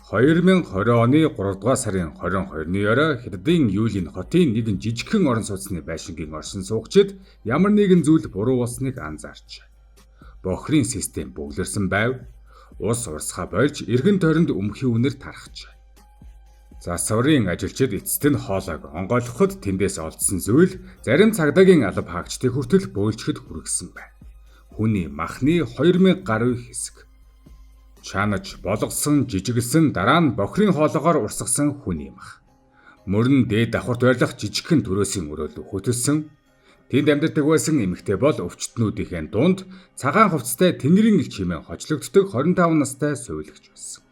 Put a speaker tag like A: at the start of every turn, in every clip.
A: 2020 оны 3 дугаар сарын 22-ны орой Хятадын Юлин хотын нэгэн жижигхэн орон сууцны байшингийн оршин суугчид ямар нэгэн зүйл буруу болсныг анзаарч. Бохрын систем бөглөрсөн байв. Ус урсгаа болж эргэн тойронд өмхийн үнэр тархаж. Засварын ажилчид эцэст нь хоолойг онгойлгоход тэндээс олдсон зүйл зарим цагдаагийн алба хаагчдыг хүртэл бөөлжөхөд хүргэсэн байна. Хүний махны 2000 гаруй хэсэг. Чанаж болгосон жижиглсэн дараа нь бохрын хоолоогоор урсгасан хүний мах. Мөрөн дээд давхарт байрлах жижигхэн төрөөсийн өрөөлөв хөтөлсөн. Тэнд амьдардаг байсан эмэгтэй бол өвчтнүүдийн дунд цагаан хувцастай тэнгэрийн их чимээ хожлогддог 25 настай сувилагч байсан.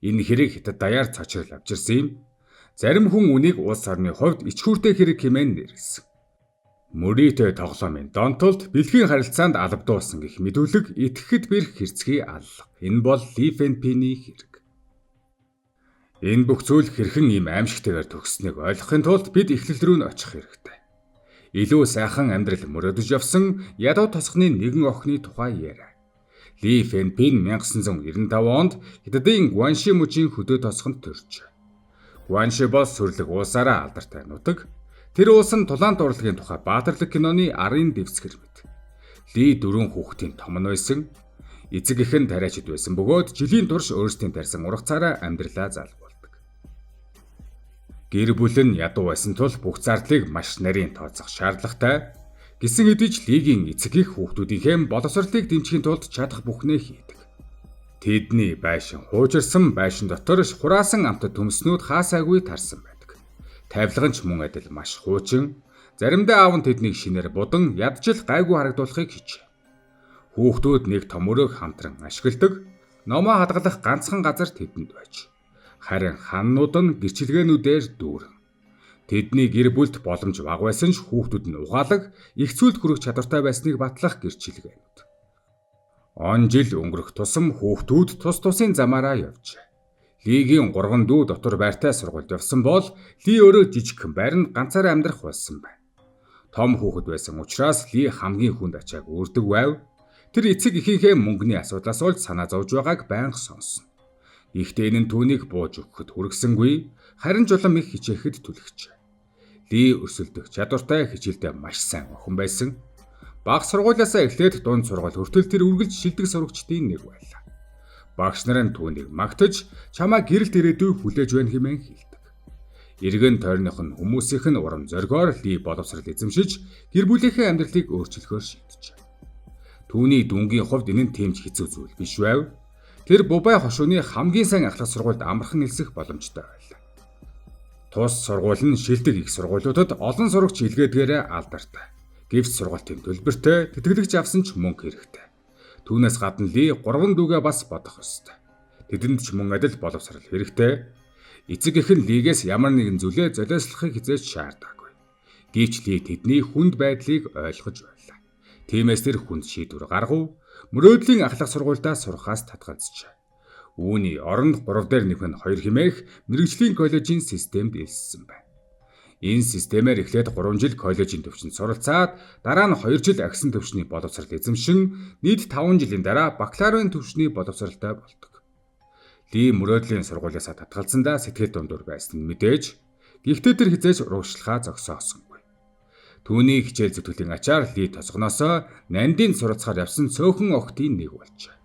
A: Энэ хэрэг Хятад даяар цочрол авчирсан юм. Зарим хүн үнийг улс орны хувьд ичхүүртэй хэрэг хэмээн нэрлэсэн. Мөрийтэй тоглоомын донтолд бэлгийн харилцаанд албадуулсан гэх мэдүүлэг итгэхэд бэрх хэрцгий аллах. Энэ бол Ли Фэнпиний хэрэг. Энэ бүх зүйл хэрхэн ийм аимшигтайгаар төгсснийг ойлгохын тулд бид эхлэл рүү нь очих хэрэгтэй. Илүү сайхан амьдрал мөрөөдөж явсан ядуу тосхны нэгэн охины тухай яриа. Ли Фэнпин 1995 онд Хятадын Гуанши мужийн хөдөө тосхонд төржээ. Гуанши бол сүрлэг улсаараа алдартай нутаг. Тэр улс нь тулаан дурлагийн тухай баатарлаг киноны арын дэвсгэр мэт. Ли 4 хүүхдийн том нь байсан. Эцэг эх нь тариачид байсан бөгөөд жилийн турш өөрсдийн тарьсан ургацаараа амьдралаа залгуулдаг. Гэр бүл нь ядуу байсан тул бүх зардлыг маш нарийн тооцох шаардлагатай. Гэсэн хэдий ч Лигийн эцэг эх хүүхдүүдийнхээ боловсролыг дэмжихийн тулд чадах бүхнээ хийдэг. Тэдний байшин хуужирсан байшин дотор хураасан амтд төмснүүд хаасаагүй тарсан байдаг. Тавилга нь ч мөн адил маш хуучин. Заримдаа аав нь тэднийг шинээр будан ядчил гайгүй харагдуулахыг хичээ. Хүүхдүүд нэг том өрөөг хамтран ашигладаг. Номоо хадгалах ганцхан газар тэдэнд байж. Харин ханнууд нь гэрчилгээнүүдээр дүүрэн. Тэдний гэр бүлд боломж бага байсан ч хүүхдүүд нь угаалаг, их зүйлд хүрэх чадвартай байсныг батлах гэрчилгээнүүд. Он жил өнгөрөх тусам хүүхдүүд тус тусын замаараа явжээ. Лигийн 3 дүү дотор байртай сургуульд явсан бол Ли өөрөө жижигхэн байранд ганцаараа амьдрах болсон байна. Том хүүхэд байсан учраас Ли хамгийн хүнд ачааг өөрдөг байв. Тэр эцэг эхийнхээ мөнгөний асуудлаас олж санаа зовж байгааг байнга сонсно. Ихтэй энэ нь түүнийг бууж өгөхөд хүргэсэнгүй, харин жулам их хичээхэд түлхжээ. Ли өрсөлдөх чадвартай, хичээлдээ маш сайн охин байсан. Бага сургуулиасаа эхлээд дунд сургууль хүртэл тэр үргэлж шилдэг сурагчдын нэг байлаа. Багш нар нь түүнийг магтаж, чамаа гэрэлт ирээдүй хүлээж байна хэмээн хэлдэг. Иргэн тойрных нь хүмүүсийнх нь урам зоригоор Ли боловсрол эзэмшиж, гэр бүлийнхээ амьдралыг өөрчлөхөөр шийджээ. Түүний дүнгийн хувьд энэ нь тэмч хэцүү зүйл биш байв. Тэр Бубай хошууны хамгийн сайн ахлах сургуульд амархан нэлсэх боломжтой байлаа. Тус сургууль нь шилдэг их сургуулиудад олон сурагч илгээдгээрээ алдартай. Гэвч сургуулийн төлбөртэй тэтгэлэгч авсан ч мөнгө хэрэгтэй. Түүнээс гадна Ли 3 дүүгээ бас бодох ёстой. Тэдэнд ч мөн адил боловсрол хэрэгтэй. Эцэг эх нь Лигээс ямар нэгэн зүйлээ золиослохыг хизээж шаардаагүй. Гэвч Ли тэдний хүнд байдлыг ойлгож байлаа. Тиймээс тэр хүнд шийдвэр гаргав. Мөрөөдлийн ахлах сургуульдаа сурахаас татгалзжээ. Үүний оронд 3 дээр нэмэх нь 2 хэмээх мэрэгжлийн коллежийн системд элссэн байна. Энэ системээр эхлээд 3 жил коллежийн төвчөнд суралцаад дараа нь 2 жил агсан төвчний боловсрол эзэмшин нийт 5 жилийн дараа бакалаврын төвчний боловсролтой болдог. Ли мөрөөдлийн сургуулиасаа татгалзсандаа сэтгэл дундуур байсан нь мэдээж. Гэхдээ тэр хизээж урагшлахаа зогсоосонгүй. Түүний хичээл зүтгэлийн ачаар Ли тосгоноосоо Нандин суралцахаар явсан цөөхөн охтын нэг болжээ.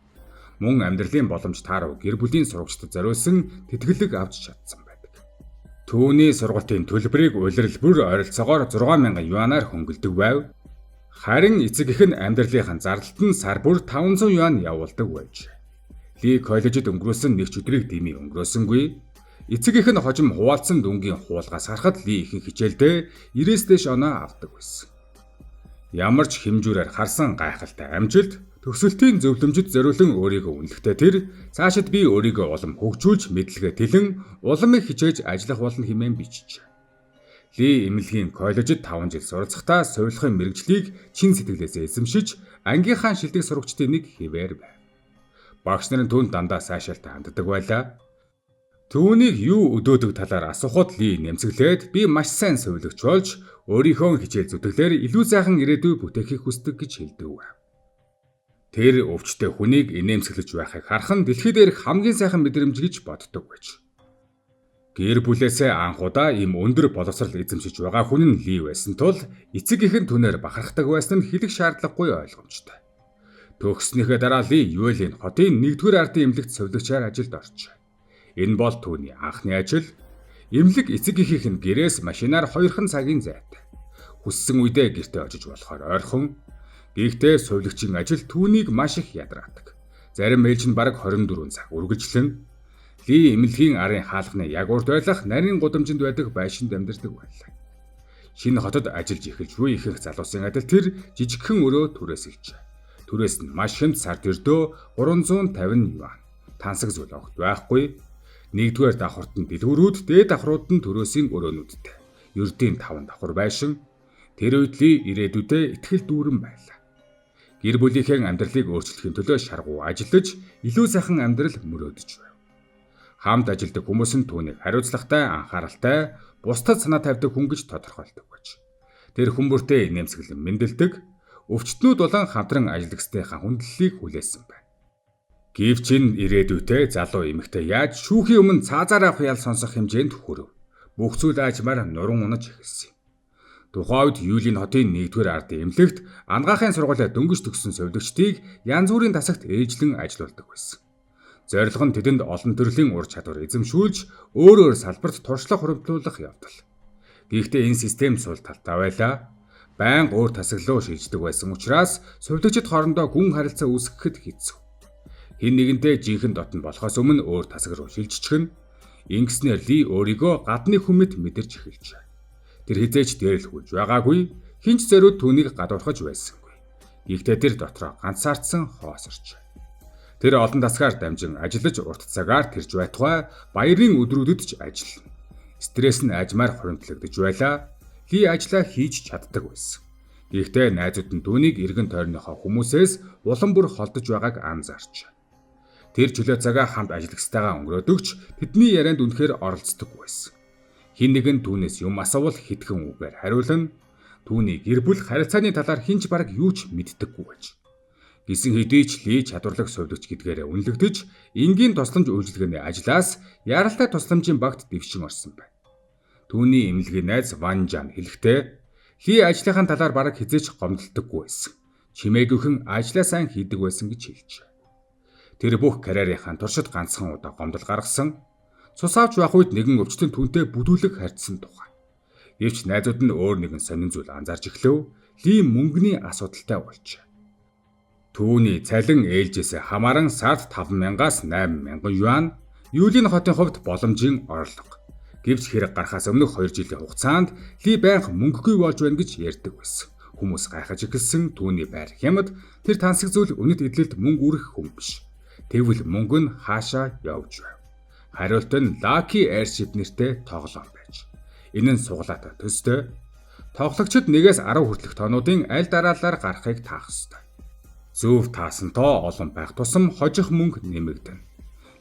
A: Мөн амьдралын боломж таарав гэр бүлийн сурагчдад зориулсан тэтгэлэг авч чадсан. Түүний сургуулийн төлбөрийг улирал бүр ойролцоогоор 6000 юанаар хөнгөлдөг байв. Харин эцэг эх нь амьдралынхаа зардалд нь сар бүр 500 юан явуулдаг байж. Ли коллежид өнгөрөөсөн нэг ч өдрийг дэмий өнгөрөөсөнгүй. Эцэг эх нь хожим хуваалцсан дүнгийн хуулгаас харахад Ли ихэнх хичээлдээ 90-с дээш оноо авдаг байсан. Ямар ч хэмжүүрээр харсан гайхалтай амжилт төгсөлтийн зөвлөмжөд зориулан өөрийгөө үнэлэхдээ тэр цаашид би өөрийгөө улам хөгжүүлж мэдлэгээ тэлэн улам их хичээж ажиллах болно хэмээн бичжээ. Ли эмнэлгийн коллежид 5 жил суралцахдаа сувилахын мэрэгжлийг чин сэтгэлээсээ эзэмшиж ангийнхаа шилдэг сурагчдын нэг хэвээр байв. Багш нарын түүнд дандаа сайшаалтай ханддаг байлаа. Түүнийг юу өдөөдөг талаар асуухад Ли нэмсэглээд би маш сайн сувилагч болж өөрийнхөө хичээл зүтгэлээр илүү сайхан ирээдүй бүтээхийг хүсдэг гэж хэлдэг. Тэр өвчтөе хүнийг инээмсэглэж байхыг харах нь дэлхий дээрх хамгийн сайхан мэдрэмж гэж боддог байж. Гэр бүлээсээ анхудаа ийм өндөр боловсрал эзэмшиж байгаа хүн нь Ли байсан тул эцэг эхэн түнээр бахархдаг байсан нь хэлэх шаардлагагүй ойлгомжтой. Төгснөхийн дараа Ли Юэлийн хотын 1-р ардын эмнэлэгт сувилагчаар ажилд оржээ. Энэ бол түүний анхны ажил. Эмнэлэг эцэг эхийнх нь гэрээс машинаар 2хан цагийн зайтай. Хүссэн үедээ гэртээ очиж болохоор ойрхон. Гэхдээ сувилагчийн ажил түүнийг маш их ядраадаг. Зарим ээлж нь бараг 24 цаг үргэлжлэн Ли эмнэлгийн арын хаалганы яг урд байлах нарийн гудамжинд байдаг байшинд амьдардаг байлаа. Шинэ хотод ажиллаж эхэлж буй ихэнх залуусын адил тэр жижигхэн өрөө түрээсэлжээ. Түрээс нь маш хэмт сард өрдөө 350 юан. Тансаг зүйл огт байхгүй. 1-р давхарт нь дэлгүүрүүд, дээд давхрууд нь төрөөсийн өрөөнүүдтэй. Ердийн 5 давхар байшин. Тэр үед Ли ирээдүйдээ итгэл дүүрэн байлаа. Гэр бүлийнхээ амьдралыг өөрчлөхийн төлөө шаргуу ажиллаж, илүү сайхан амьдрал мөрөөдөж байв. Хамт ажилладаг хүмүүс нь түүнийг хариуцлагатай, анхааралтай, бусдад санаа тавьдаг хүн гэж тодорхойлдог байж. Тэр хүмүүртэй инээмсэглэн мэндэлдэг, өвчтнүүд болон хамтран ажиллагчдынхаа хүндлэлийг хүлээсэн байна. Гэвч энэ ирээдүйтэй залуу эмэгтэй яаж шүүхийн өмнө цаазаар авах ял сонсох хэмжээнд хүрэв. Бүх зүйл аажмаар нуран унаж эхэлсэн. Тухайн үед Юлийн хотын 1-р ардын эмнэлэгт ангаахын сургуулиа дөнгөж төгссөн сувилагчдыг янз бүрийн тасагт ээжлэн ажилуулдаг байсан. Зорилго нь тэдэнд олон төрлийн ур чадвар эзэмшүүлж, өөр салбарт туршлага хуримтлуулах явдал. Гэхдээ энэ систем сул талтай байлаа. Байнга өөр тасаглуу шилждэг байсан учраас сувилагчид хоорондоо гүн харилцаа үүсгэхэд хэцүү. Хэн нэгэнтэй жинхэнэ дотн болохоос өмнө өөр тасаг руу шилжчих нь ингэснээр Ли өөрийгөө гадны хүмэд мэдэрч эхэлжээ. Тэр хизээч дээрлэхүүлж байгаагүй, хинч зориуд түүнийг гадуурхаж байсангүй. Гэхдээ тэр дотроо ганцаардсан хоосорч. Тэр олон тасгаар дамжин ажиллаж урт цагаар тэрж байтугай баярын өдрүүдэд ч ажиллана. Стресс нь ажмаар хуримтлагдж байлаа. Ли ажлаа хийж чаддаг байсан. Гэхдээ найзууд нь түүнийг эргэн тойрныхоо хүмүүсээс улам бүр холдож байгааг анзаарч. Тэр чөлөө цагаа хамт ажиллагчтайгаа өнгөрөөдөгч тэдний ярианд үнэхээр оролцдог байсан. Хин нэгэн түүнээс юм асуувал хитгэн үгээр хариулна. Түүний гэр бүл харилцааны талаар хинч бараг юу ч мэддэггүй байж. Гисэн хэдий ч Ли чадварлаг сувилагч гэдгээрээ үнэлэгдэж, энгийн тусламж үйлчилгээний ажлаас яралтай тусламжийн багт дэвшин орсон байна. Түүний эмнэлгийн найз Ван Жан хэлэхдээ Ли ажлынхаа талаар бараг хизээч гомдолдоггүй байсан. Чимээгүйхэн ажлаа сайн хийдэг байсан гэж хэлжээ. Тэр бүх карьерийнхаа туршид ганцхан удаа гомдол гаргасан. Цус авч байх үед нэгэн өвчтөн түүнтэй бүдүүлэг харьцсан тухай. Гэвч найзууд нь өөр нэгэн сонин зүйл анзаарч эхлэв. Ли мөнгөний асуудалтай болжээ. Түүний цалин ээлжээс хамааран сард 5,000-аас 8,000 юан, Юлийн хотын хувьд боломжийн орлого. Гэвч хэрэг гарахаас өмнөх 2 жилийн хугацаанд Ли байнга мөнгөгүй болж байна гэж ярьдаг байсан. Хүмүүс гайхаж эхэлсэн. Түүний байр хямд, тэр тансаг зүйл үнэт эдлэлд мөнгө үрэх хүн биш. Тэгвэл мөнгө нь хаашаа явж байв? Хариулт нь Lucky Airship нэртэй тоглоом байж. Энэ нь суглаатай төстэй. Тоглогчид 1-ээс 10 хүртэлх тоонуудын аль дараалалаар гарахыг таах ёстой. Зөв таасантоо олон байх тусам хожих мөнгө нэмэгдэнэ.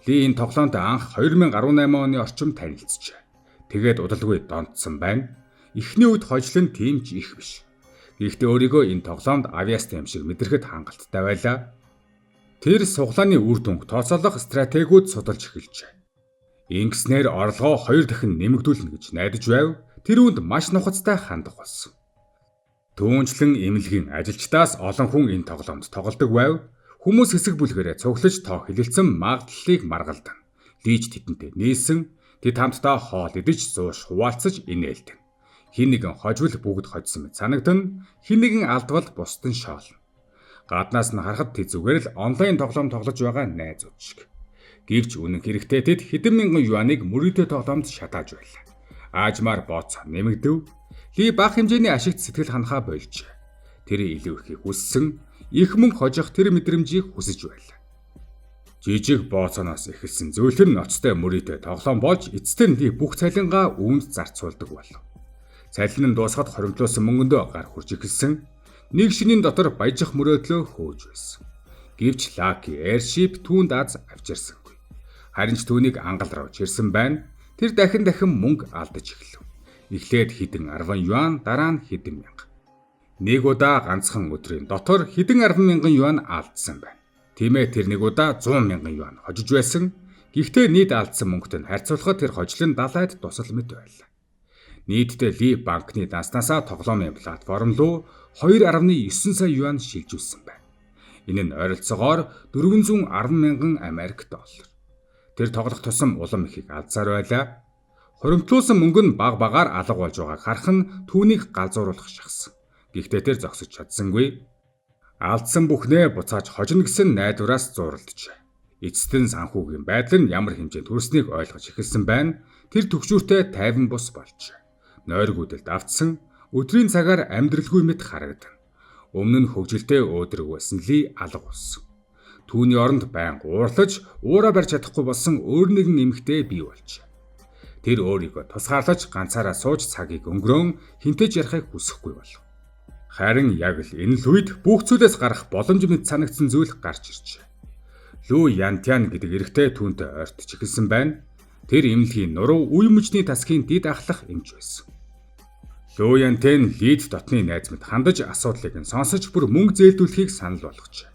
A: Ли энэ тоглоомд анх 2018 оны орчим танилцжээ. Тэгээд удалгүй донтсон байна. Эхний үед хожил нь тийм ч их биш. Гэхдээ өөрийгөө энэ тоглоомд авиастай юм шиг мэдрэхэд хангалттай байлаа. Тэр суглааны үр дүнг тооцоолох стратегиуд судалж эхэлжээ. Ингэснээр орлогоо 2 дахин нэмэгдүүлнэ гэж найдаж байв. Тэр үүнд маш нухацтай хандах болсон. Түүнчлэн эмнэлгийн ажилчдаас олон хүн энэ тоглоомд тоглодог байв. Хүмүүс хэсэг бүлгээрээ цуглаж тоо хэлэлцэн магадлалыг маргалдан. Лиж тэдэнтэй нээсэн. Тэд хамтдаа хоол идэж зууш хуваалцаж инээлдэн. Хин нэгэн хожвол бүгд хожсон мэт санагдана. Хин нэгэн алдвал бусдын шоолно. Гаднаас нь харахад тэд зүгээр л онлайн тоглоом тоглож байгаа найзууд шиг. Гэвч үнэн хэрэгтээ тэд хэдэн мянган юаныг мөрөөдөө тоглоомд шатааж байлаа. Аажмаар бооцоо нэмэгдэв. Ли бага хэмжээний ашигт сэтгэл ханахаа больжээ. Тэр илүү ихийг хүссэн, их мөнгө хожих тэр мэдрэмжийг хүсэж байлаа. Жижиг бооцооноос эхэлсэн зөөлхөн ноцтой мөрөөдөө тоглоом болж эцэст нь Ли бүх цалингаа үүнд зарцуулдаг болов. Цалин нь дуусахад хоримтлуулсан мөнгөндөө гар хурж эхэлсэн. Нэг шинийн дотор баяжих мөрөөдлөө хөөж байсан. Гэвч Lucky Airship түүнд аз авчирсангүй. Харин ч түүнийг ангал руу чирсэн байна. Тэр дахин мөнгө алдаж эхлэв. Эхлээд хэдэн 10 юан, дараа нь хэдэн мянга. Нэг удаа ганцхан өдрийн дотор хэдэн 10,000 юань алдсан байна. Тиймээ тэр нэг удаа 100,000 юань хожиж байсан. Гэхдээ нийт алдсан мөнгөтэй харьцуулахад тэр хожил нь далайд тусал мэт байлаа. Нийтдээ Ли банкны данснасаа тоглоомын платформ руу 2.9 сая юань шилжүүлсэн байна. Энэ нь ойролцоогоор 410,000 Америк доллар. Тэр тоглох тусам улам ихийг алдсаар байлаа. Хуримтлуулсан мөнгө нь баг багаар алга болж байгааг харах нь түүнийг галзууруулах шахсан. Гэхдээ тэр зогсож чадсангүй. Алдсан бүхнээ буцааж хожино гэсэн найдвараас зууралджээ. Эцэст нь санхүүгийн байдал нь ямар хэмжээнд хүрснийг ойлгож эхэлсэн байна. Тэр төгшүүртэй тайван бус болжээ. Нойргуудад автсан өдрийн цагаар амьдралгүй мэт харагдана. Өмнө нь хөгжилтэй өөдрөг байсан Ли алга болсон. Түүний оронд байнга уурлаж, уураа барьж чадахгүй болсон өөр нэгэн эмэгтэй бий болжээ. Тэр өөрийгөө тусгаарлаж ганцаараа сууж цагийг өнгөрөөн хинтэж ярихыг хүсэхгүй болов. Харин яг л энэ л үед бүх зүйлээс гарах боломж мэт санагдсан зүйл гарч иржээ. Лу Янтян гэдэг эрэгтэй түүнтэй ойртож эхэлсэн байна. Тэр эмнэлгийн нуруу үе мөчний тасгийн дид ахлах эмч байсан. Лу Янтэн Лид дотны найз мэд хандаж асуудлыг нь сонсож бүр мөнгө зээлдүүлэхийг санал болгожээ.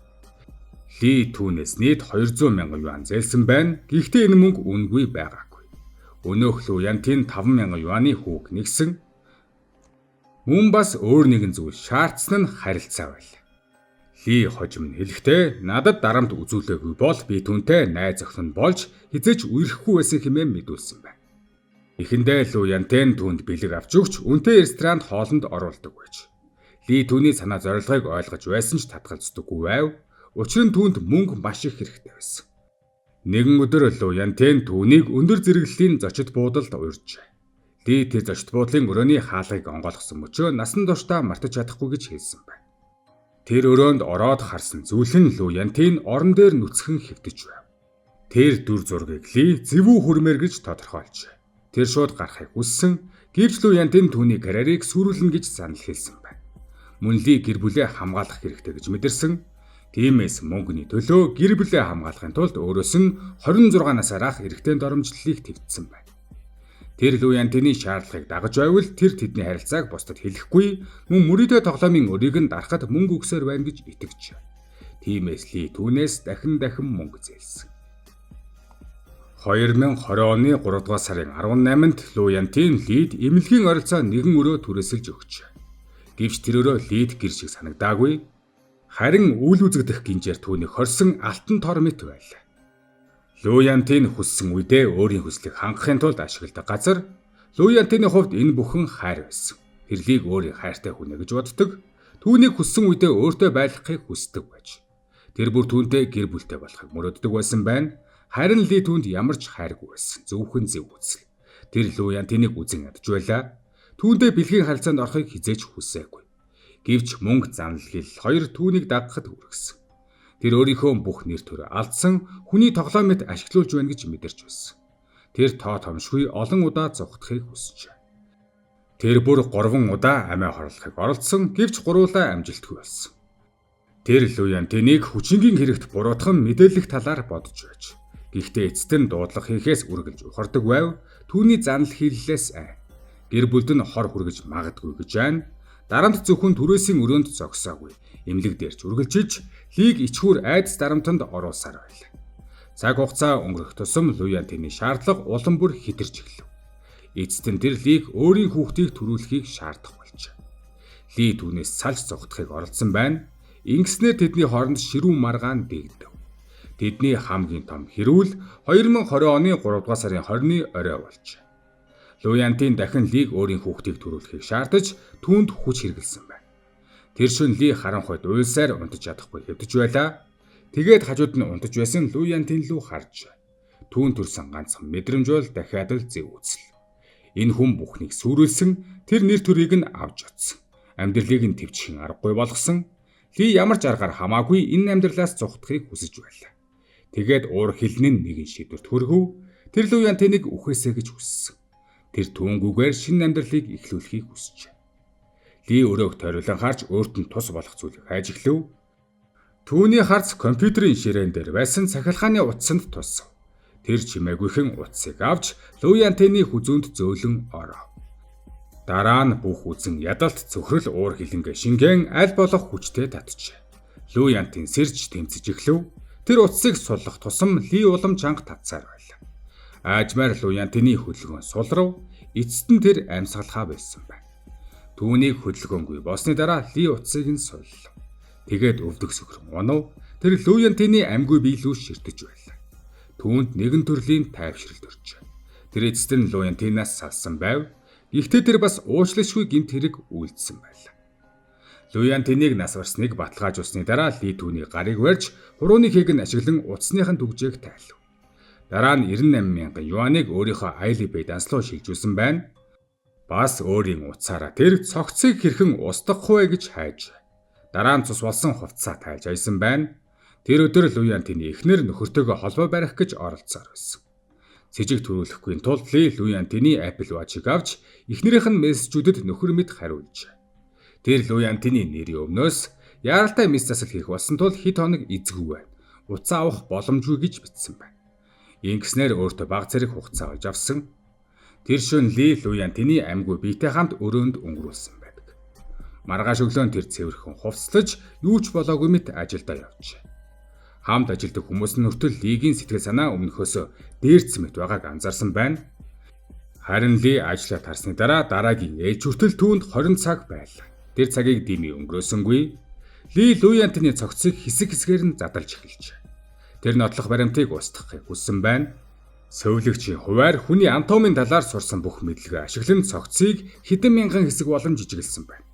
A: Ли түүнээс нийт 200,000 юань зээлсэн байна. Гэхдээ энэ мөнгө үнэгүй байгаагүй. Өнөөх Лу Янтэн 5,000 юаны хүүг нэгсэн. Мөн бас өөр нэгэн зүйл шаардсан нь харилцаа байлаа. Ли хожим нь хэлэхдээ надад дарамт үзүүлээгүй бол би түүнтэй найз охин болж хизээч үерхгүй байсан хэмээн мэдүүлсэн байна. Эхэндээ Лу Янтэн түүнд бэлэг авч өгч үнэтэй ресторанд хоолнд оруулдаг байж. Ли түүний санаа зорилгыг ойлгож байсан ч татгалздаггүй байв. Учир нь түүнд мөнгө маш их хэрэгтэй байсан. Нэгэн өдөр Лу Янтэн түүнийг өндөр зэрэглэлийн зочид буудалд урьжээ. Ли тэр зочид буудлын өрөөний хаалгыг онгойлгосон мөчөө насан туршдаа мартаж чадахгүй гэж хэлсэн байна. Тэр өрөөнд ороод харсан зүйл нь Лу Янтэн орон дээр нүцгэн хэвтэж байв. Тэр дүр зургийг Ли зэвүү хүрмээр гэж тодорхойлжээ. Тэр шууд гарахыг хүссэн, гэвч Лу Янтэн түүний карьерийг сүрүүлнэ гэж санал хэлсэн байна. Мөн Ли гэр бүлээ хамгаалах хэрэгтэй гэж мэдэрсэн. Тиймээс мөнгөний төлөө гэр бүлээ хамгаалахын тулд өөрөөс нь 26 насаар ах эрэгтэй доромжллыг твцсэн байна. Тэр Лу Янтэний шаардлагыг дагаж байвал тэр тэдний харилцааг бусдад хэлэхгүй, мөн мөрөдөө тоглоомын өрийг нь дарахад мөнгө өгсөөр байна гэж итгэжээ. Тиймээс Ли түүнээс дахин мөнгө зээлсэн. 2020 оны 3 дугаар сарын 18-нд Лу Янтэн Лид эмнэлгийн оролцоо нэгэн өрөө түрээсэлж өгчээ. Гэвч тэр өрөө Лид гэр шиг санагдаагүй. Харин үйл үзэгдэх гинжээр түүнийг хорсон алтан тор мэт байлаа. Лу Янтэн хүссэн үедээ өөрийн хүслийг хангахын тулд ашигладаг газар. Лу Янтэний хувьд энэ бүхэн хайр байсан. Тэр Лиг өөрийн хайртай хүн гэж боддог. Түүнийг хүссэн үедээ өөртөө байлгахыг хүсдэг байж. Тэр бүр түүнтэй гэр бүлтэй болохыг мөрөөддөг байсан байна. Харин Ли түүнд ямар ч хайргүй байсан. Зөвхөн зөв үзэл. Тэр Лу Янтэнийг үзэн ядж байлаа. Түүнтэй бэлгийн харилцаанд орохыг хизээж хүсээгүй. Гэвч мөнгө занал хэл хоёр түүнийг дагахад хүргэсэн. Тэр өөрийнхөө бүх нэр төрөө алдсан хүний тоглоомд ашиглуулж байна гэж мэдэрч байсан. Тэр тоо томшгүй олон удаа зугтахыг хүсжээ. Тэр бүр 3 удаа амиа хорлохыг оролдсон, гэвч гуруулаа амжилтгүй болсон. Тэр Лу Янтэнийг хүчингийн хэрэгт буруутган мэдээлэх талаар бодож байж. Гэхдээ эцэст нь дуудлага хийхээс үргэлж ухардаг байв. Түүний занал хийллээс гэр бүлд нь хор хүргэж магадгүй гэж байна. Дарамт зөвхөн түрээсийн өрөөнд зогсоогүй. Эмнэлэг дээрч үргэлжилж Лиг ичхүр айдас дарамтанд оруулсаар байлаа. Цаг хугацаа өнгөрөх тусам Лу Янтэний шаардлага улам бүр хэтэрч эхлэв. Эцэст нь тэр Лиг өөрийн хүүхдийг төрүүлэхийг шаардах болжээ. Ли түүнээс салж зогтохыг оролдсон байна. Ингэснээр тэдний хооронд ширүүн маргаан дээгдэв. Тэдний хамгийн том хэрүүл 2020 оны 3 дугаар сарын 20-ны орой болжээ. Лу Янтэн дахин Лиг өөрийн хүүхдийг төрүүлэхийг шаардаж түүнд хүч хэрглэсэн байна. Тэр шөнө Ли харанхуйд уйлсаар унтаж чадахгүй хэвдэж байлаа. Тэгээд хажууд нь унтаж байсан Лу Янтэн лүү харж. Түүн төрсэн ганцхан мэдрэмж бол дахиад л зэв үзэл. Энэ хүн бүхнийг сүрүүлсэн, тэр нэр төрийг нь авч утсан. Амьдралыг нь төвчхийн аргагүй болгосон. Ли ямар ч аргаар хамаагүй энэ амьдралаас зугтахыг хүсэж байлаа. Тэгээд уур хилнэн нэгэн шийдвэрт хүргэв. Тэр Лу Янтэнийг үхээсэй гэж хүссэн. Тэр түүнгүүгээр шинэ амьдралыг эхлүүлэхийг хүсжээ. Ли өрөөг тойруулан харж өөрт нь тус болох зүйлийг хайж эхлэв. Түүний харц компьютерийн ширээн дээр байсан цахилгааны утсанд тусав. Тэр чимээгүйхэн утсыг авч Лу Янтэний хүзүүнд зөөлөн оров. Дараа нь бүх үзэн ядалт цөхрөл уур хилэнгэ шингэн аль болох хүчтэй татжээ. Лу Янтин сэрж тэмцэж эхлэв. Тэр утсыг суллах тусам Ли улам чанга татсаар байлаа. Аажмаар Лу Янтины хөдөлгөөн сулрав. Эцэст нь тэр амьсгалахаа байсан байна. Түүнийг хөдөлгөөнгүй болсны дараа Ли утсыг нь суллав. Тэгээд өвдөг сөхрөн унав. Тэр Лу Янтины амьгүй биелүү ширтэж байлаа. Түүнд нэгэн төрлийн тайвшралт өрчөө. Тэр эцэст нь Лу Янтинаас салсан байв. Гэхдээ тэр бас уучлалшгүй гэмт хэрэг үйлдсэн байлаа. Лу Янтиныг нас барсныг баталгаажуулсны дараа Ли түүний гарыг барьж хурууны хээг нь ашиглан утасныхын түгжээг тайлв. Дараа нь 98,000 юаныг өөрийнхөө Айлибэй данслуу шилжүүлсэн байна. Бас өөрийн утсаараа тэр цогцыг хэрхэн устгах вэ гэж хайж. Дараа нь цус болсон хувцас тайлж аясан байна. Тэр өдөр Лу Янтины эхнэр нөхөртөөгөө холбоо барих гэж оролцсоор байсан. Сэжиг төрүүлэхгүй тулд Ли Лу Янтины Apple Watch-ыг авч эхнэрийнх нь мессежүүдэд нөхөр мэд хариулж. Тэр Лу Янтины нэрийн өмнөөс яаралтай мессеж засал хийх болсон тул хэд хоног эзгүй байна. Утас авах боломжгүй гэж бичсэн байна. Ингэснээр өөртөө бага зэрэг хугацаа олж авсан. Тэр шөнө Ли Лу Янтины амьгүй биетэй хамт өрөөнд өнгөрүүлсэн байдаг. Маргааш өглөө тэр цэвэрхэн хувцлаж юу ч болоогүй мэт ажилдаа явжээ. Хамт ажилдаг хүмүүс нь хүртэл Лигийн сэтгэл санаа өмнөхөөс дээрц мэт байгааг анзаарсан байна. Харин Ли ажлаа тарсны дараа дараагийн ээж хүртэл түүнд 20 цаг байлаа. Тэр цагийг дими өнгөрөөсөнгүй. Ли Лу Янтины цогцыг хэсэг хэсгээр нь задалж эхэлжээ. Тэр нотлох баримтыг устгахыг хүссэн байна. Сөүлэгчийн хуваар хүний анатомийн талаар сурсан бүх мэдлэгээ ашиглан цогцыг хэдэн мянган хэсэг болон жижиглсэн байна.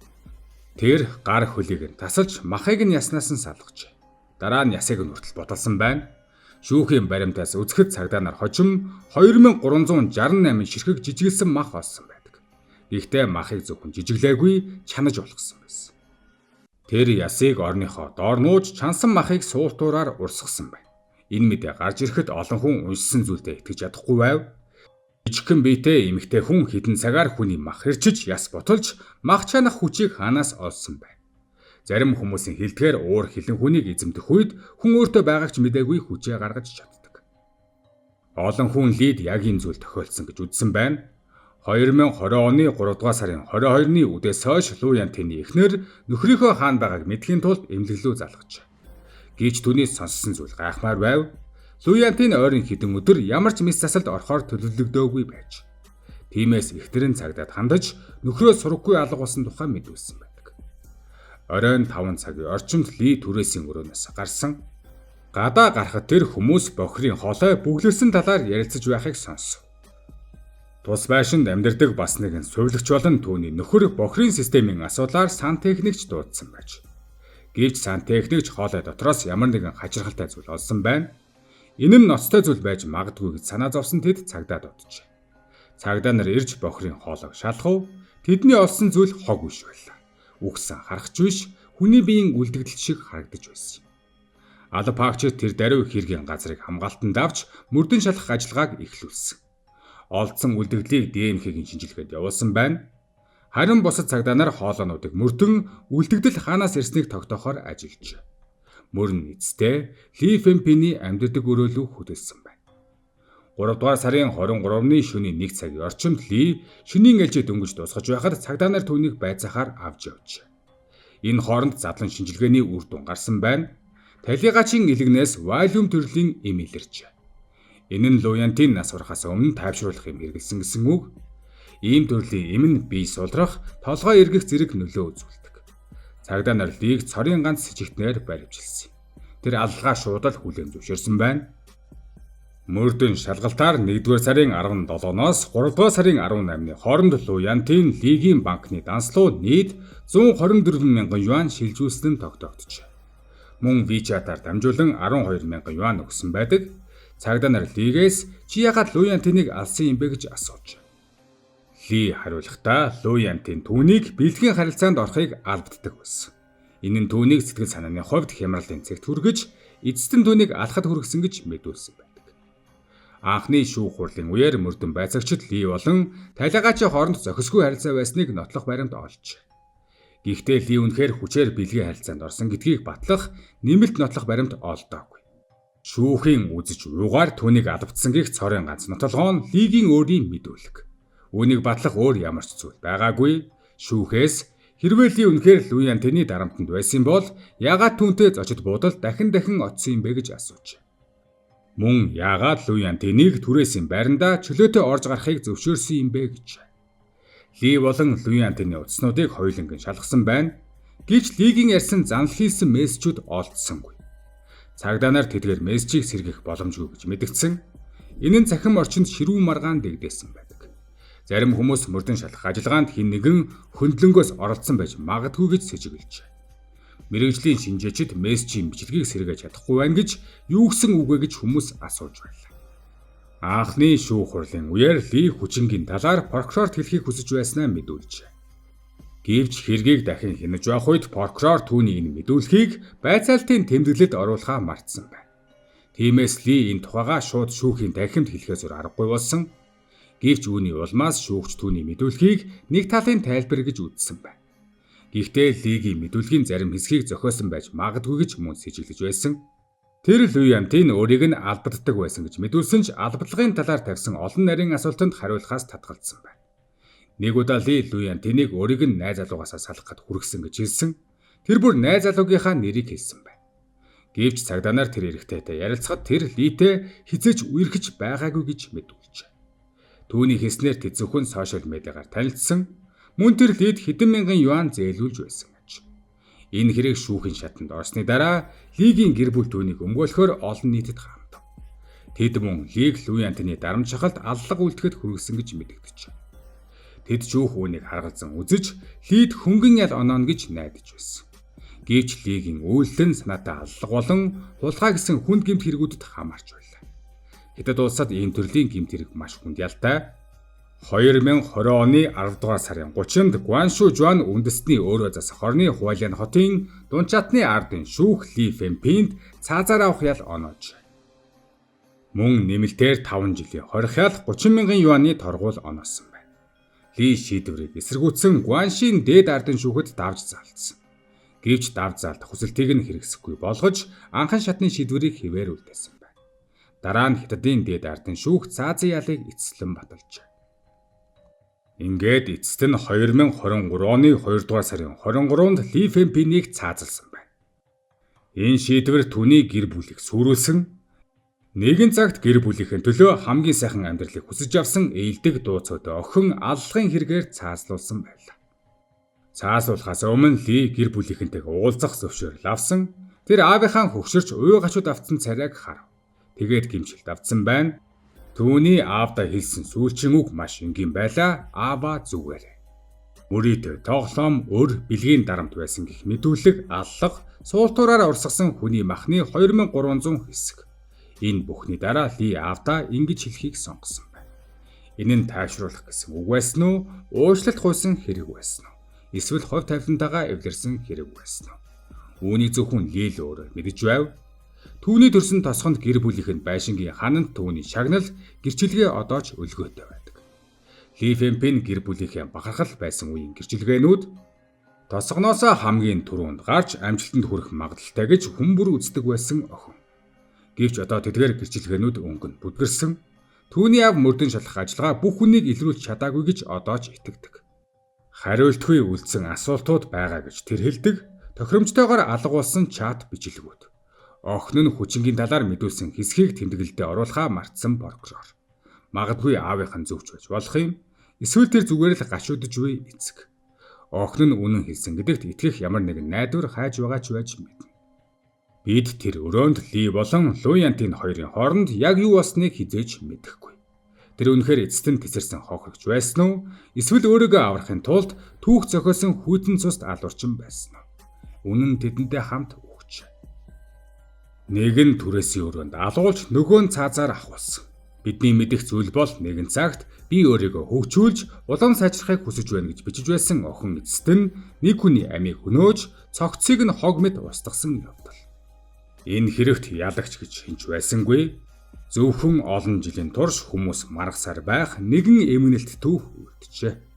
A: Тэр гар хөлийг нь тасалж махыг нь яснаас нь салгажээ. Дараа нь ясыг нь хүртэл бодолсон байна. Шүүхийн баримтаас үзэхэд цагдаа нар хожим 2368 ширхэг жижиглсэн мах олсон байдаг. Гэхдээ махыг зөвхөн жижиглээгүй чанаж болгосон байсан. Тэр ясыг орныхоо доор нууж чансан махыг сууртуураар урсгасан байна. Энэ мэдээ гарч ирэхэд олон хүн уншсан зүйлдээ итгэж чадахгүй байв. Жижигхэн биетэй эмэгтэй хүн хідэн цагаар хүний мах хэрчиж яс ботолж мах чанах хүчийг хаанаас олсон байна. Зарим хүмүүсийн хэлдгээр уур хилэн хүнийг эзэмдэх үед хүн өөртөө байгаагч мэдээгүй хүчээ гаргаж чаддаг. Олон хүн Лид яг энэ зүйл тохиолдсон гэж үзсэн байна. 2020 оны 3 дугаар сарын 22-ны үдээс хойш Лу Янтины эхнэр нөхрийнхөө хаана байгааг мэдхийн тулд эмнэлэг рүү залгажээ. Гэж түүнээс сонссон зүйл гайхмаар байв. Лу Янтин ойрын хэдэн өдөр ямар ч мэс засалд орохоор төлөвлөгдөөгүй байж. Тиймээс эхнэрийн цагдаад хандаж нөхрөө сургаггүй алга болсон тухай мэдүүлсэн байдаг. Оройн 5 цагийн орчимд Ли түрээсийн өрөөнөөс гарсан. Гадаа гарахад тэр хүмүүс бохрийн хоолой бүглэрсэн талаар ярилцаж байхыг сонсов. Тус байшинд амьдардаг бас нэгэн сувилагч болон түүний нөхөр бохрийн системийн асуудлаар сантехникч дуудсан байж. Гэвч сантехникч хоолой дотроос ямар нэгэн хачирхалтай зүйл олсон байна. Энэ нь ноцтой зүйл байж магадгүй гэж санаа зовсон тэд цагдаад оджээ. Цагдаа нар ирж бохрийн хоолойг шалгав. Тэдний олсон зүйл хог биш байлаа. Үхсэн харахч биш, хүний биеийн үлдэгдэл шиг харагдаж байсан юм. Алпаагч тэр даруй хэргийн газрыг хамгаалтанд авч мөрдөн шалгах ажиллагааг эхлүүлсэн. Олдсон үлдэгдлийг ДНХ-гийн шинжилгээнд явуулсан байна. Харин бусад цагдаа нар хоолойнуудыг мөрдөн үлдэгдэл хаанаас ирснийг тогтоохоор ажиллажээ. Мөрн эцтэй Ли Фэмпиний амьдардаг өрөөлөг хөдөлсөн байна. 3 дугаар сарын 23-ны шөнийн 1 цагийн орчимд Ли шөнийн ээлжид дөнгөж дуусгаж байхад цагдаа нар түүнийг байцаахаар авч явжээ. Энэ хооронд задлан шинжилгээний үр дүн гарсан байна. Талигачийн илэгнээс валиум төрлийн эм илэрчээ. Энэ нь Лу Янтин нас барахаас өмнө тайвшруулах юм хэрэгэлсэн гэсэн үг. Ийм төрлийн эм нь бие сулрах, толгой эргэх зэрэг нөлөө үзүүлдэг. Цагдаа нар Лиг цорын ганц сэжигтнээр баривчилсан. Тэр аллгаа шуудал хүлээн зөвшөөрсөн байна. Мөрдөн шалгалтаар 1-р сарын 17-ноос 3-р сарын 18-ны хооронд Лу Янтин Лигийн банкны данслуу нийт 124,000 юан шилжүүлсэн нь тогтогдчихэ. Мөн WeChat-аар дамжуулан 12,000 юан өгсөн байдаг. Цагдаа нар Лигээс чи яагаад Лу Янтиныг алсан юм бэ гэж асууж. Ли хариулахдаа Лу Янтин түүнийг бэлгийн харилцаанд орохыг алддаг байсан. Энэ нь түүнийг сэтгэл санааны хувьд хямралын цэгт хүргэж, эцэст нь түүнийг алхад хүргэсэн гэж мэдүүлсэн байдаг. Анхны шүүх хурлын үеэр мөрдөн байцаагчид Ли болон талигачийн хооронд зохисгүй харилцаа байсныг нотлох баримт олж. Гэхдээ Ли үнэхээр хүчээр бэлгийн харилцаанд орсон гэдгийг батлах нэмэлт нотлох баримт олдоогүй. Шүүхийн үзэж уугаар түүнийг албадсан гэх цорын ганц нотолгоо нь Лигийн өөрийн мэдүүлэг. Үүнийг батлах өөр ямар ч зүйл байгаагүй. Шүүхээс хэрвээ Ли үнэхээр Луян тэний дарамтанд байсан бол яагаад түүнтэй зочид буудал дахин очсон юм бэ гэж асууж. Мөн яагаад Луян тэнийг түрээсийн байранда чөлөөтэй орж гарахыг зөвшөөрсөн юм бэ гэж. Ли болон Луян тэний утаснуудыг хоёуланг шалгасан байна. Гэвч Лигийн ярьсан занл хийсэн мессежүүд олдсонгүй. Цагдаа нар тэдгээр мессежийг сэргийх боломжгүй гэж мэдгдсэн. Энэ нь цахим орчинд ширүүн маргаан дэгдээсэн байдаг. Зарим хүмүүс мөрдөн шалгах ажиллагаанд хэн нэгэн хөндлөнгөөс оролцсон байж магадгүй гэж сэжиглэж. Мэргэжлийн шинжээчид мессежийн бичлэгийг сэргээж чадахгүй байна гэж юу гэсэн үг вэ гэж хүмүүс асууж байлаа. Анхны шүүх хурлын үеэр Ли хүчингийн талаар прокурорт хэлхийг хүсэж байснаа мэдүүлжээ. Гэвч хэргийг дахин хянаж байх үед прокурор түүний энэ мэдүүлгийг байцаалтын тэмдэглэлд оруулахаа мартсан байна. Тиймээс Ли энэ тухайга шууд шүүхийн танхимд хэлэхээс өөр аргагүй болсон. Гэвч үүний улмаас шүүгч түүний мэдүүлгийг нэг талын тайлбар гэж үзсэн байна. Гэхдээ Лигийн мэдүүлгийн зарим хэсгийг зохиосон байж магадгүй гэж мөн сэжиглэж байсан. Тэр Луян тэн өөрийг нь албаддаг байсан гэж мэдүүлсэн ч албадлагын талаар тавьсан олон нарийн асуултанд хариулахаас татгалзсан байна. Нэг удаа Ли Луян тэнийг өөрийг нь найз залуугаасаа салгахад хүргэсэн гэж хэлсэн. Тэр бүр найз залуугийнхаа нэрийг хэлсэн байна. Гэвч цагдаа нар тэр эрэгтэйтэй ярилцахад тэр Литэй хизээж үерхэж байгаагүй гэж мэдүүлжээ. Түүний хэлснээр тэд зөвхөн сошиал медиагаар танилцсан. Мөн тэр Лид хэдэн мянган юан зээлүүлж байсан гэж. Энэ хэрэг шүүхийн шатанд орсны дараа Лигийн гэр бүл түүнийг өмгөөлөхөөр олон нийтэд хаамтав. Тэд мөн Лиг Луян тэний дарамт шахалт аллага үлдэхэд хүргэсэн гэж мэдэгдэжээ. Тэд жүүх үүнийг харгалзан үзэж Лид хөнгөн ял онооно гэж найдаж байсан. Гэвч Лигийн үйлдэл нь санаатай аллага болон хулгай гэсэн хүнд гэмт хэрэгүүдэд хамаарч байлаа. Хятад улсад ийм төрлийн гэмт хэрэг маш хүнд ялтай. 2020 оны 10 дугаар сарын 30-нд Гуаншу Жуан үндэстний өөрөө засах хорны Хуалиан хотын Дунчатны ардын шүүх Ли Фэнпинд цаазаар авах ял оноож. Мөн нэмэлтээр 5 жилийн хорих ял 30 мянган юаны торгуул оноосон. Ли шийдвэрийг эсэргүүцсэн Гуаншийн дээд ардын шүүхэд давж заалтсан. Гэвч давж заалт хүсэлтийг нь хэрэгсэхгүй болгож анхан шатны шийдвэрийг хэвээр үлдээсэн байна. Дараа нь Хятадын дээд ардын шүүх цаазын ялыг эцэслэн баталжээ. Ингээд эцэст нь 2023 оны 2 дугаар сарын 23-нд Ли Фэнпинийг цаазалсан байна. Энэ шийдвэр түүний гэр бүлийг сүрүүлсэн. Нэгэн цагт гэр бүлийнхэн төлөө хамгийн сайхан амьдралыг хүсэж авсан ээлдэг дууцод охин аллагын хэрэгээр цаазлуулсан байлаа. Цаазлуулахаас өмнө Ли гэр бүлийнхэнтэйгээ уулзах зөвшөөрөл авсан. Тэр аавынхаа хөгшөрч уй гачууд автсан царайг харав. Тэгээд гимшилт автсан байна. Түүний аавда хэлсэн сүүлчийн үг маш энгийн байлаа. Аава зүгээрээ. Мөрийтэй тоглоом өр бэлгийн дарамт байсан гэх мэдүүлэг аллах суултуураар урсгасан хүний махны 2300 хэсэг. Энэ бүхний дараа Ли аавда ингэж хэлхийг сонгосон байна. Энэ нь тайвшруулах гэсэн үг байсан уу? Уучлалт гуйсан хэрэг байсан уу? Эсвэл хувь тавилантайгаа эвлэрсэн хэрэг байсан уу? Үүнийг зөвхөн Ли л өөрөө мэдэж байв. Түүний төрсөн тосгонд гэр бүлийнхэнд байшингийн хананд түүний шагнал гэрчилгээ одоо ч өлгөөтэй байдаг. Ли Фэнпин гэр бүлийнхээ бахархал байсан үеийн гэрчилгээнүүд тосгоноосоо хамгийн түрүүнд гарч амжилтанд хүрэх магадaltaй гэж хүн бүр үздэг байсан охин. Гэвч одоо тэдгээр гэрчилгээнүүд өнгөнд бүдгэрсэн. Түүний аав мөрдөн шалгах ажиллагаа бүх хүнийг илрүүлж чадаагүй гэж одоо ч итгэдэг. Хариултгүй үлдсэн асуултууд байгаа гэж тэр хэлдэг. Тохиромжтойгоор алгуулсан чат бичлэгүүд. Охин нь хүчингийн талаар мэдүүлсэн хэсгийг тэмдэглэлдээ оруулахаа мартсан прокурор. Магадгүй аавынх нь зөвч байж болох юм. Эсвэл тэр зүгээр л гашуудж буй эцэг. Охин нь үнэн хэлсэн гэдэгт итгэх ямар нэгэн найдвар хайж байгаа ч байж мэднэ. Бид тэр өрөөнд Ли болон Луянтын хоёрын хооронд яг юу болсныг хизээж мэдэхгүй. Тэр үнэхээр эцэст нь тесэрсэн хохирогч байсан уу? Эсвэл өөрийгөө аврахын тулд түүх зохиосон хүйтэн цуст алуурчин байсан уу? Үнэн тэдэнтэй хамт өгч. Нэг нь түрээсийн өрөөнд алуулж нөгөө нь цаазаар ахуулсан. Бидний мэдих зүйл бол нэгэн цагт би өөрийгөө хөгжүүлж улам сайжрахыг хүсэж байна гэж бичиж байсан охин эцэст нь нэг хүний амийг хөнөөж цогцыг нь хог мэд устгасан явдал. Энэ хэрэгт ялагч гэж хинч байсангүй. Зөвхөн олон жилийн турш хүмүүс маргасаар байх нэгэн эмгэнэлт түүх үлджээ.